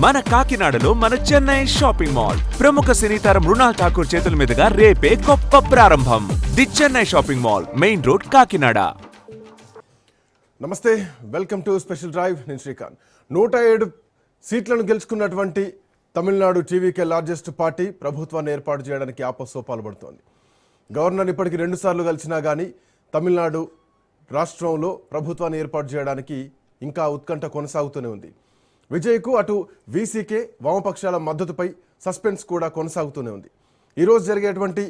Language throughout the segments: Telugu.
మన కాకినాడలో మన చెన్నై షాపింగ్ మాల్ ప్రముఖ సినీతార మృణాల్ ఠాకూర్ చేతుల మీదుగా రేపే గొప్ప ప్రారంభం. The Chennai shopping mall, main road, Kakinada. నమస్తే, వెల్కమ్ టు స్పెషల్ డ్రైవ్. నేను శ్రీకాంత్. 107 సీట్లను గెలుచుకున్నటువంటి తమిళనాడు టీవీకే లార్జెస్ట్ పార్టీ ప్రభుత్వాన్ని ఏర్పాటు చేయడానికి ఆపసోపాలు పడుతోంది. గవర్నర్ ఇప్పటికి 2 సార్లు కలిసినా కానీ తమిళనాడు రాష్ట్రంలో ప్రభుత్వాన్ని ఏర్పాటు చేయడానికి ఇంకా ఉత్కంఠ కొనసాగుతూనే ఉంది. విజయ్కు అటు వీసీకే వామపక్షాల మద్దతుపై సస్పెన్స్ కూడా కొనసాగుతూనే ఉంది. ఈరోజు జరిగేటువంటి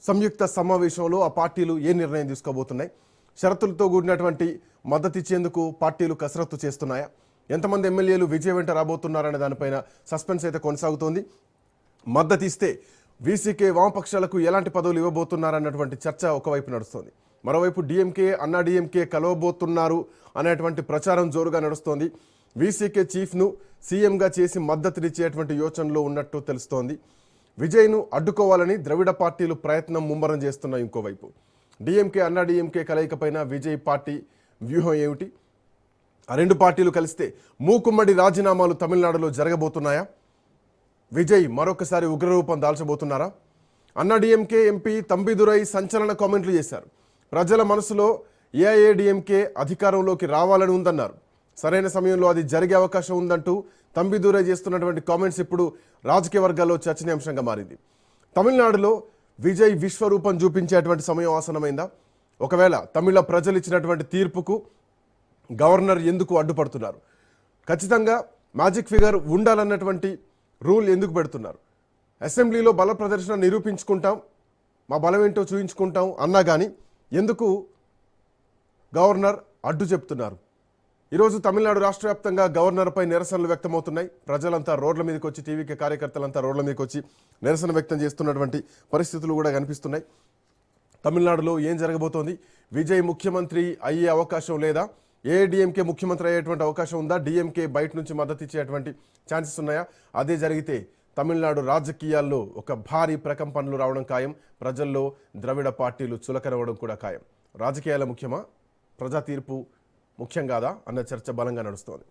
సంయుక్త సమావేశంలో ఆ పార్టీలు ఏ నిర్ణయం తీసుకోబోతున్నాయి, షరతులతో కూడినటువంటి మద్దతు ఇచ్చేందుకు పార్టీలు కసరత్తు చేస్తున్నాయా, ఎంతమంది ఎమ్మెల్యేలు విజయ్ వెంట రాబోతున్నారనే దానిపైన సస్పెన్స్ అయితే కొనసాగుతోంది. మద్దతు ఇస్తే వీసీకే వామపక్షాలకు ఎలాంటి పదవులు ఇవ్వబోతున్నారన్నటువంటి చర్చ ఒకవైపు నడుస్తోంది. మరోవైపు డిఎంకే అన్నా డిఎంకే కలవబోతున్నారు అనేటువంటి ప్రచారం జోరుగా నడుస్తోంది. వీసీకే చీఫ్ను సీఎంగా చేసి మద్దతునిచ్చేటువంటి యోచనలో ఉన్నట్టు తెలుస్తోంది. విజయ్ను అడ్డుకోవాలని ద్రవిడ పార్టీలు ప్రయత్నం ముమ్మరం చేస్తున్నాయి. ఇంకోవైపు డిఎంకే అన్నా డిఎంకే కలయికపైన విజయ్ పార్టీ వ్యూహం ఏమిటి? ఆ 2 పార్టీలు కలిస్తే మూకుమ్మడి రాజీనామాలు తమిళనాడులో జరగబోతున్నాయా? విజయ్ మరొకసారి ఉగ్రరూపం దాల్చబోతున్నారా? అన్నా డిఎంకే ఎంపీ తంబిదురై సంచలన కామెంట్లు చేశారు. ప్రజల మనసులో ఏఐఏడిఎంకే అధికారంలోకి రావాలని ఉందన్నారు. సరైన సమయంలో అది జరిగే అవకాశం ఉందంటూ తంబిదురై చేస్తున్నటువంటి కామెంట్స్ ఇప్పుడు రాజకీయ వర్గాల్లో చర్చనీయాంశంగా మారింది. తమిళనాడులో విజయ్ విశ్వరూపం చూపించేటువంటి సమయం ఆసనమైందా? ఒకవేళ తమిళ ప్రజలు ఇచ్చినటువంటి తీర్పుకు గవర్నర్ ఎందుకు అడ్డుపడుతున్నారు? ఖచ్చితంగా మ్యాజిక్ ఫిగర్ ఉండాలన్నటువంటి రూల్ ఎందుకు పెడుతున్నారు? అసెంబ్లీలో బల ప్రదర్శన నిరూపించుకుంటాం, మా బలం ఏంటో చూపించుకుంటాం అన్నా కానీ ఎందుకు గవర్నర్ అడ్డు చెప్తున్నారు? ఈరోజు తమిళనాడు రాష్ట్ర వ్యాప్తంగా గవర్నర్పై నిరసనలు వ్యక్తమవుతున్నాయి. ప్రజలంతా రోడ్ల మీదకి వచ్చి, టీవీకే కార్యకర్తలంతా రోడ్ల మీదకి వచ్చి నిరసన వ్యక్తం చేస్తున్నటువంటి పరిస్థితులు కూడా కనిపిస్తున్నాయి. తమిళనాడులో ఏం జరగబోతోంది? విజయ్ ముఖ్యమంత్రి అయ్యే అవకాశం లేదా? ఏఐడిఎంకే ముఖ్యమంత్రి అయ్యేటువంటి అవకాశం ఉందా? డిఎంకే బయట నుంచి మద్దతు ఇచ్చేటువంటి ఛాన్సెస్ ఉన్నాయా? అదే జరిగితే తమిళనాడు రాజకీయాల్లో ఒక భారీ ప్రకంపనలు రావడం ఖాయం. ప్రజల్లో ద్రవిడ పార్టీలు చులకనవ్వడం కూడా ఖాయం. రాజకీయాల ముఖ్యమా, ప్రజా తీర్పు ముఖ్యం కాదా అన్న చర్చ బలంగా నడుస్తోంది.